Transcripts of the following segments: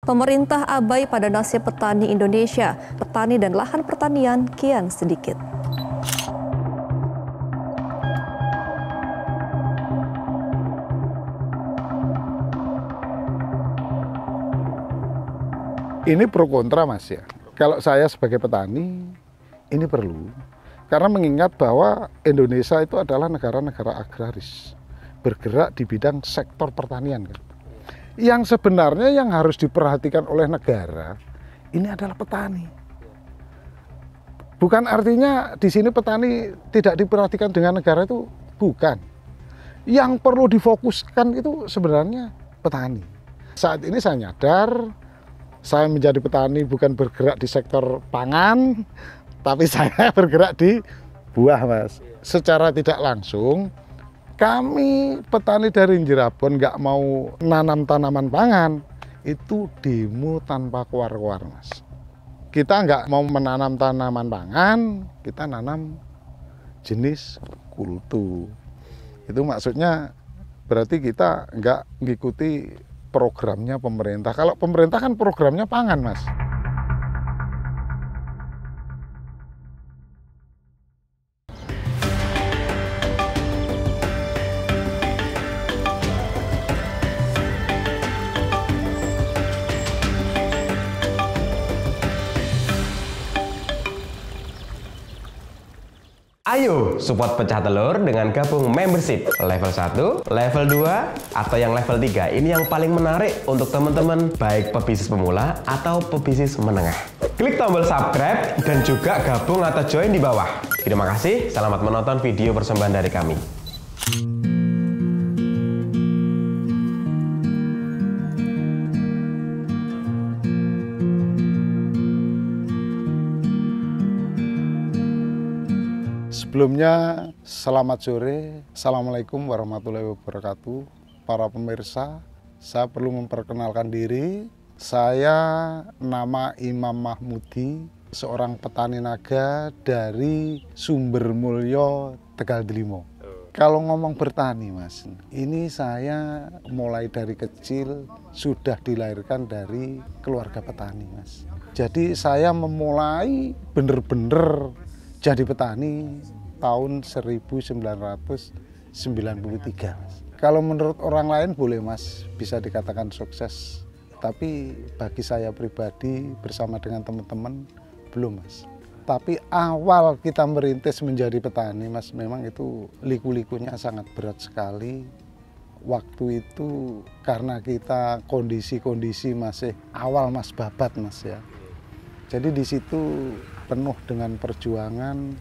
Pemerintah abai pada nasib petani Indonesia. Petani dan lahan pertanian kian sedikit. Ini pro kontra, Mas, ya. Kalau saya sebagai petani, ini perlu. Karena mengingat bahwa Indonesia itu adalah negara-negara agraris, bergerak di bidang sektor pertanian. Yang sebenarnya yang harus diperhatikan oleh negara, ini adalah petani. Bukan artinya di sini petani tidak diperhatikan dengan negara, itu bukan. Yang perlu difokuskan itu sebenarnya petani. Saat ini saya nyadar, saya menjadi petani bukan bergerak di sektor pangan, tapi saya bergerak di buah, Mas. Secara tidak langsung, kami petani dari Njirabon nggak mau nanam tanaman pangan, itu demo tanpa keluar-keluar, Mas. Kita nggak mau menanam tanaman pangan, kita nanam jenis kultu. Itu maksudnya berarti kita nggak mengikuti programnya pemerintah. Kalau pemerintah kan programnya pangan, Mas. Ayo support Pecah Telur dengan gabung membership level 1, level 2, atau yang level 3. Ini yang paling menarik untuk teman-teman baik pebisnis pemula atau pebisnis menengah. Klik tombol subscribe dan juga gabung atau join di bawah. Terima kasih, selamat menonton video persembahan dari kami. Sebelumnya, selamat sore. Assalamualaikum warahmatullahi wabarakatuh. Para pemirsa, saya perlu memperkenalkan diri. Saya nama Imam Mahmudi, seorang petani naga dari Sumbermulyo, Tegal Delimo. Kalau ngomong bertani, Mas, ini saya mulai dari kecil sudah dilahirkan dari keluarga petani, Mas. Jadi saya memulai bener-bener jadi petani tahun 1993. Kalau menurut orang lain boleh, Mas, bisa dikatakan sukses. Tapi bagi saya pribadi bersama dengan teman-teman belum, Mas. Tapi awal kita merintis menjadi petani, Mas, memang itu liku-likunya sangat berat sekali. Waktu itu karena kita kondisi-kondisi masih awal, Mas, babat, Mas, ya. Jadi di situ penuh dengan perjuangan.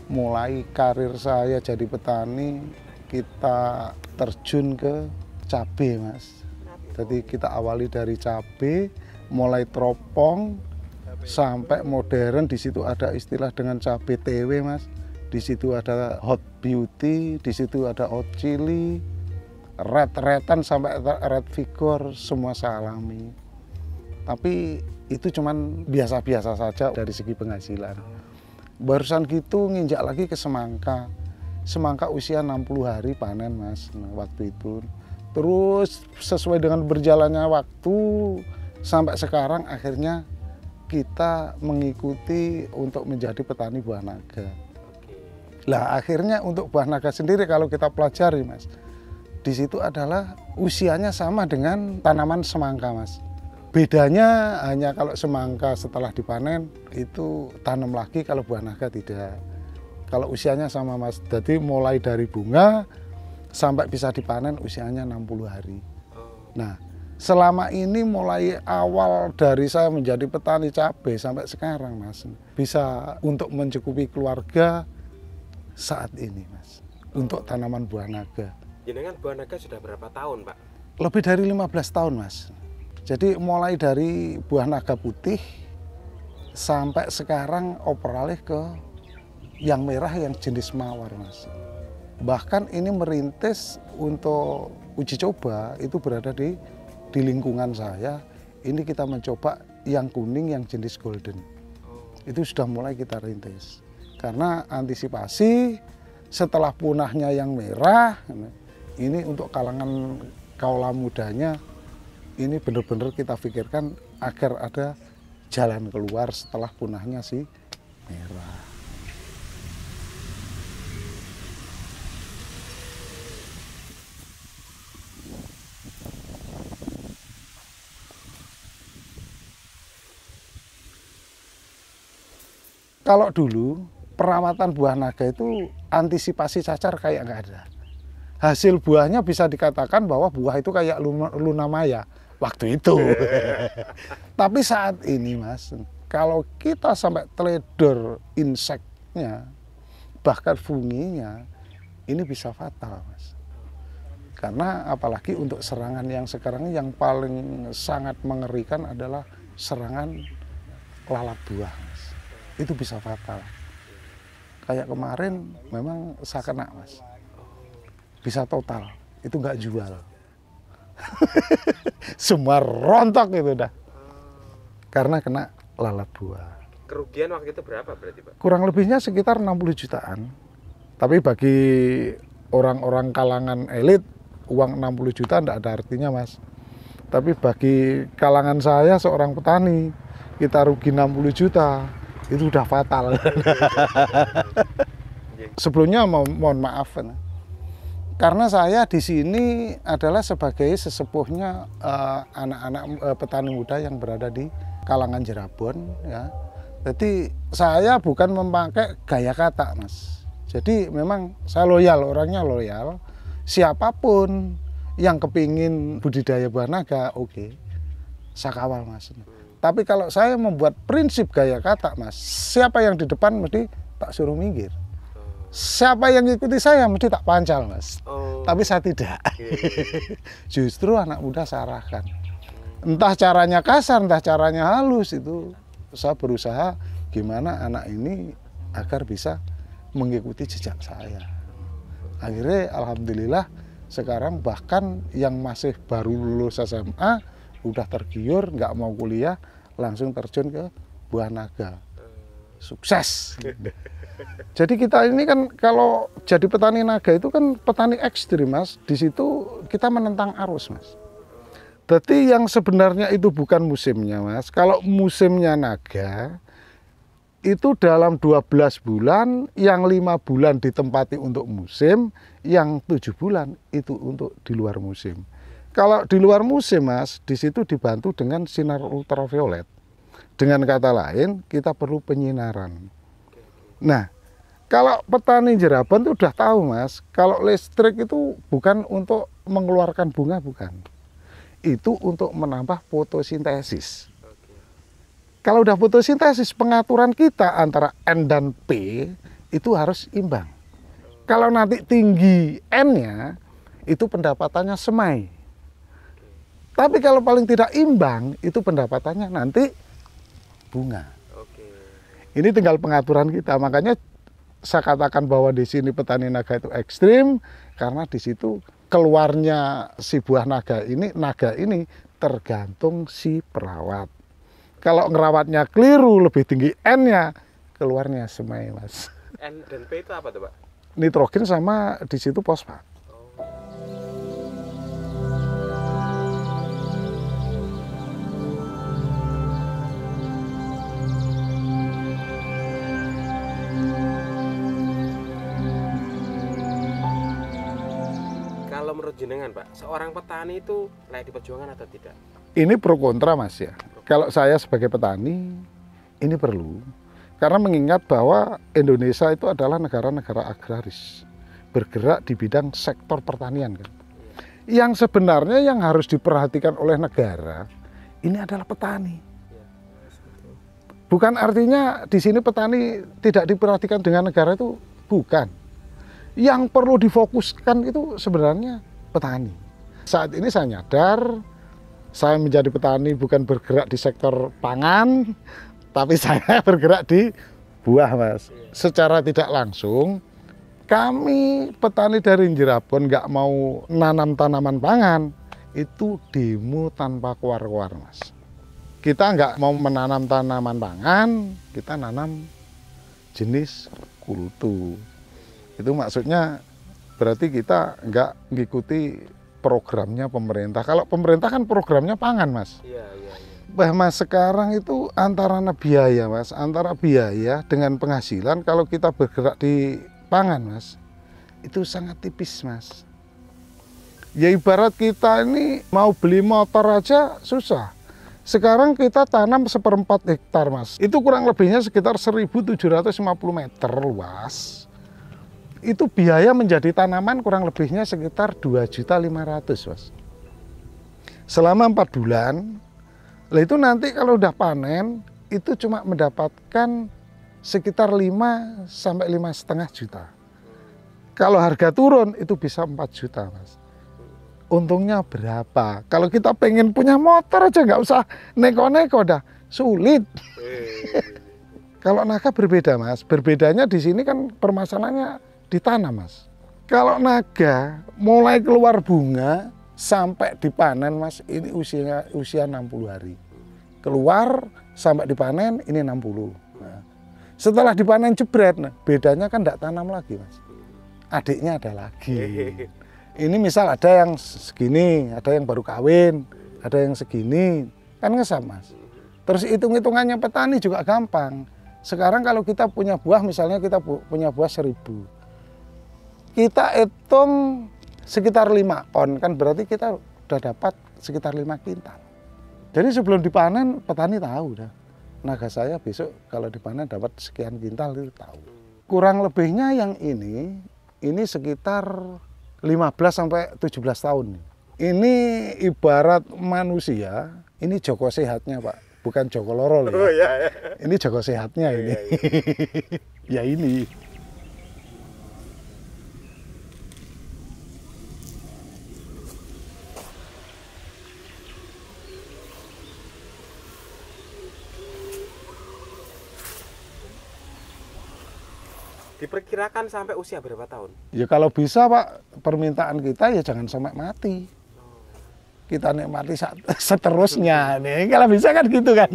Mulai karir saya jadi petani, kita terjun ke cabai, Mas. Jadi kita awali dari cabai, mulai teropong sampai modern. Di situ ada istilah dengan cabai TW, Mas. Di situ ada hot beauty, di situ ada hot chili, red-redan sampai red vigor, semua saya alami. Tapi itu cuman biasa-biasa saja dari segi penghasilan. Barusan gitu nginjak lagi ke semangka. Semangka usia 60 hari panen, Mas, waktu itu. Terus sesuai dengan berjalannya waktu sampai sekarang akhirnya kita mengikuti untuk menjadi petani buah naga. Lah akhirnya untuk buah naga sendiri kalau kita pelajari, Mas, di situ adalah usianya sama dengan tanaman semangka, Mas. Bedanya hanya kalau semangka setelah dipanen itu tanam lagi, kalau buah naga tidak. Kalau usianya sama, Mas. Jadi mulai dari bunga sampai bisa dipanen usianya 60 hari. Nah, selama ini mulai awal dari saya menjadi petani cabai sampai sekarang, Mas, bisa untuk mencukupi keluarga saat ini, Mas, untuk tanaman buah naga. Jenengan buah naga sudah berapa tahun, Pak? Lebih dari 15 tahun, Mas. Jadi mulai dari buah naga putih sampai sekarang operalih ke yang merah yang jenis mawar, Mas. Bahkan ini merintis untuk uji coba itu berada di lingkungan saya. Ini kita mencoba yang kuning yang jenis golden. Itu sudah mulai kita rintis. Karena antisipasi setelah punahnya yang merah, ini untuk kalangan kaula mudanya ini benar-benar kita pikirkan agar ada jalan keluar setelah punahnya si merah. Kalau dulu perawatan buah naga itu antisipasi cacar kayak nggak ada. Hasil buahnya bisa dikatakan bahwa buah itu kayak Luna Maya waktu itu. Tapi saat ini Mas, kalau kita sampai teledor inseknya, bahkan funginya, ini bisa fatal Mas. Karena apalagi untuk serangan yang sekarang yang paling sangat mengerikan adalah serangan lalat buah Mas. Itu bisa fatal. Kayak kemarin memang saya kena Mas, bisa total, itu nggak jual. Semua rontok itu dah, karena kena lalat buah. Kerugian waktu itu berapa berarti Pak? Kurang lebihnya sekitar 60 jutaan. Tapi bagi orang-orang kalangan elit, uang 60 juta enggak ada artinya Mas. Tapi bagi kalangan saya seorang petani, kita rugi 60 juta. Itu udah fatal. Sebelumnya mohon maaf, karena saya di sini adalah sebagai sesepuhnya anak-anak petani muda yang berada di kalangan Jerabon, ya. Jadi saya bukan memakai gaya kata, Mas. Jadi memang saya loyal, orangnya loyal. Siapapun yang kepingin budidaya buah naga, oke, saya kawal Mas. Tapi kalau saya membuat prinsip gaya kata Mas, siapa yang di depan mesti tak suruh minggir. Siapa yang ikuti saya mesti tak pancal Mas. Tapi saya tidak. Justru anak muda saya arahkan. Entah caranya kasar, entah caranya halus, itu saya berusaha gimana anak ini agar bisa mengikuti jejak saya. Akhirnya alhamdulillah sekarang bahkan yang masih baru lulus SMA udah tergiur, nggak mau kuliah, langsung terjun ke buah naga. Sukses. Jadi kita ini kan kalau jadi petani naga itu kan petani ekstrim Mas. Di situ kita menentang arus Mas. Jadi yang sebenarnya itu bukan musimnya Mas. Kalau musimnya naga itu dalam 12 bulan, yang 5 bulan ditempati untuk musim, yang 7 bulan itu untuk di luar musim. Kalau di luar musim Mas, di situ dibantu dengan sinar ultraviolet. Dengan kata lain, kita perlu penyinaran. Nah, kalau petani Jerabon itu udah tahu Mas, kalau listrik itu bukan untuk mengeluarkan bunga, bukan. Itu untuk menambah fotosintesis. Kalau udah fotosintesis, pengaturan kita antara N dan P itu harus imbang. Kalau nanti tinggi N-nya, itu pendapatannya semai. Tapi kalau paling tidak imbang, itu pendapatannya nanti bunga. Ini tinggal pengaturan kita. Makanya saya katakan bahwa di sini petani naga itu ekstrim, karena di situ keluarnya si buah naga ini tergantung si perawat. Kalau ngerawatnya keliru, lebih tinggi N-nya, keluarnya semai Mas. N dan P itu apa tuh Pak? Nitrogen sama di situ fosfat. Kalau menurut jenengan Pak, seorang petani itu layak diperjuangkan atau tidak? Ini pro kontra Mas ya. Kalau saya sebagai petani, ini perlu. Karena mengingat bahwa Indonesia itu adalah negara-negara agraris. Bergerak di bidang sektor pertanian kan. Yang sebenarnya yang harus diperhatikan oleh negara, ini adalah petani. Bukan artinya di sini petani tidak diperhatikan dengan negara itu, bukan. Yang perlu difokuskan itu sebenarnya petani. Saat ini saya nyadar, saya menjadi petani bukan bergerak di sektor pangan, tapi saya bergerak di buah Mas. Secara tidak langsung, kami petani dari Jerabon nggak mau nanam tanaman pangan, itu demo tanpa keluar-keluar Mas. Kita nggak mau menanam tanaman pangan, kita nanam jenis kultu. Itu maksudnya berarti kita nggak mengikuti programnya pemerintah. Kalau pemerintah kan programnya pangan, Mas. Mas, sekarang itu antara biaya, Mas, antara biaya dengan penghasilan kalau kita bergerak di pangan, Mas, itu sangat tipis, Mas. Ya ibarat kita ini mau beli motor aja susah. Sekarang kita tanam 1/4 hektar, Mas. Itu kurang lebihnya sekitar 1.750 meter luas. Itu biaya menjadi tanaman kurang lebihnya sekitar 2.500.000, Mas. Selama 4 bulan, itu nanti kalau udah panen, itu cuma mendapatkan sekitar 5 sampai 5,5 juta. Kalau harga turun, itu bisa 4 juta, Mas. Untungnya berapa? Kalau kita pengen punya motor aja nggak usah neko-neko, dah sulit. Kalau naga berbeda, Mas. Berbedanya di sini kan permasalahannya ditanam, Mas. Kalau naga mulai keluar bunga sampai dipanen, Mas, ini usia 60 hari. Keluar sampai dipanen ini 60. Nah, setelah dipanen jebret, nah, bedanya kan nggak tanam lagi, Mas. Adiknya ada lagi. Ini misal ada yang segini, ada yang baru kawin, ada yang segini, kan ngesam, Mas. Terus hitung-hitungannya petani juga gampang. Sekarang kalau kita punya buah, misalnya kita punya buah 1.000. Kita hitung sekitar 5 on, kan berarti kita udah dapat sekitar 5 kintal. Jadi sebelum dipanen, petani tahu dah. Naga saya besok kalau dipanen dapat sekian kintal, itu tahu. Kurang lebihnya yang ini sekitar 15 sampai 17 tahun. Ini ibarat manusia, ini Joko sehatnya, Pak. Bukan Joko Loro. Oh, ya. Ini Joko sehatnya ini. Ya ini. Diperkirakan sampai usia berapa tahun? Ya kalau bisa, Pak, permintaan kita ya jangan sampai mati. Kita nikmati seterusnya. Nih, kalau bisa kan gitu kan.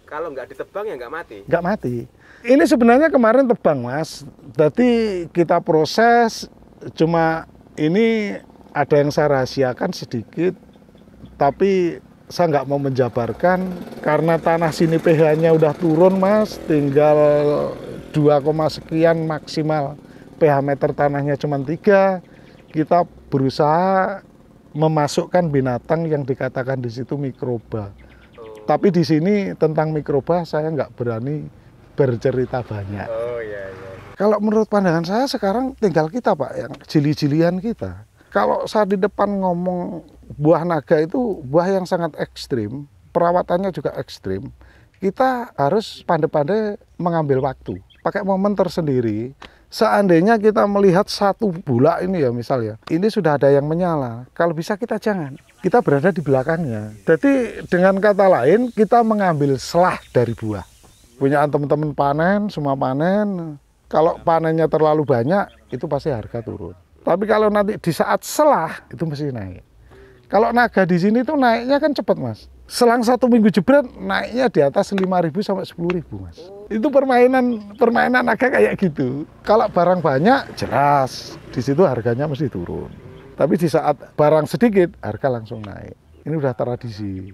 Kalau nggak ditebang ya nggak mati? Nggak mati. Ini sebenarnya kemarin tebang, Mas. Jadi kita proses, cuma ini ada yang saya rahasiakan sedikit, tapi saya nggak mau menjabarkan karena tanah sini pH-nya udah turun, Mas, tinggal 2, sekian maksimal, pH meter tanahnya cuma 3. Kita berusaha memasukkan binatang yang dikatakan di situ mikroba. Tapi di sini tentang mikroba saya nggak berani bercerita banyak. Kalau menurut pandangan saya sekarang tinggal kita, Pak, yang jili-jilian kita. Kalau saya di depan ngomong buah naga itu buah yang sangat ekstrim, perawatannya juga ekstrim. Kita harus pandai-pandai mengambil waktu, pakai momen tersendiri. Seandainya kita melihat satu bulak ini ya misalnya, ini sudah ada yang menyala. Kalau bisa kita jangan, kita berada di belakangnya. Jadi dengan kata lain kita mengambil selah dari buah. Punya teman-teman panen, semua panen. Kalau panennya terlalu banyak, itu pasti harga turun. Tapi kalau nanti di saat selah, itu mesti naik. Kalau naga di sini tuh naiknya kan cepat, Mas. Selang 1 minggu jebret naiknya di atas 5.000 sampai 10.000, Mas. Itu permainan naga kayak gitu. Kalau barang banyak jelas di situ harganya mesti turun. Tapi di saat barang sedikit harga langsung naik. Ini udah tradisi.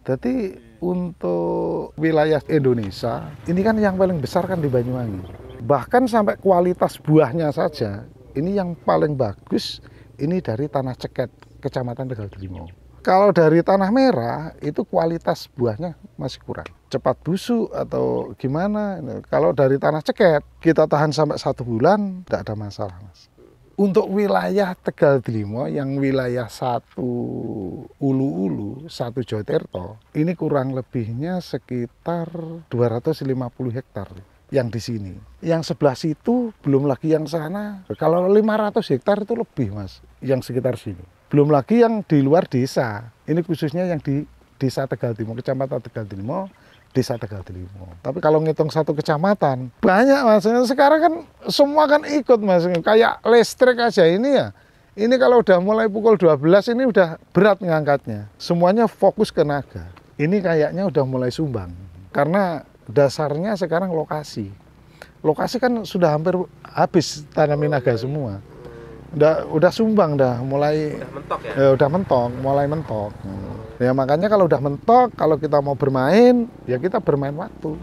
Jadi untuk wilayah Indonesia ini kan yang paling besar kan di Banyuwangi. Bahkan sampai kualitas buahnya saja ini yang paling bagus ini dari Tanah Ceket, Kecamatan Tegal Delimo. Kalau dari Tanah Merah itu kualitas buahnya masih kurang, cepat busuk atau gimana. Kalau dari Tanah Ceket kita tahan sampai 1 bulan tidak ada masalah, Mas. Untuk wilayah Tegal Delimo yang wilayah 1 Ulu-Ulu, 1 Joyotirto, ini kurang lebihnya sekitar 250 hektar yang di sini. Yang sebelah situ belum lagi yang sana. Kalau 500 hektar itu lebih, Mas, yang sekitar sini. Belum lagi yang di luar desa. Ini khususnya yang di Desa Tegal Delimo, Kecamatan Tegal Delimo, Desa Tegal Delimo. Tapi kalau ngitung 1 kecamatan, banyak, Mas. Sekarang kan semua kan ikut, Mas. Kayak listrik aja ini ya. Ini kalau udah mulai pukul 12 ini udah berat ngangkatnya. Semuanya fokus ke naga. Ini kayaknya udah mulai sumbang. Karena dasarnya sekarang lokasi. Lokasi kan sudah hampir habis tanamin naga semua. udah sumbang dah, mulai Udah mentok ya? udah mentok, mulai mentok. Ya makanya kalau udah mentok, kalau kita mau bermain, ya kita bermain waktu.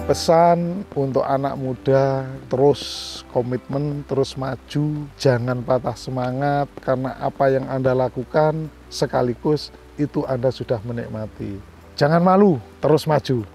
Pesan untuk anak muda, terus komitmen, terus maju, jangan patah semangat karena apa yang Anda lakukan sekaligus itu Anda sudah menikmati. Jangan malu, terus maju.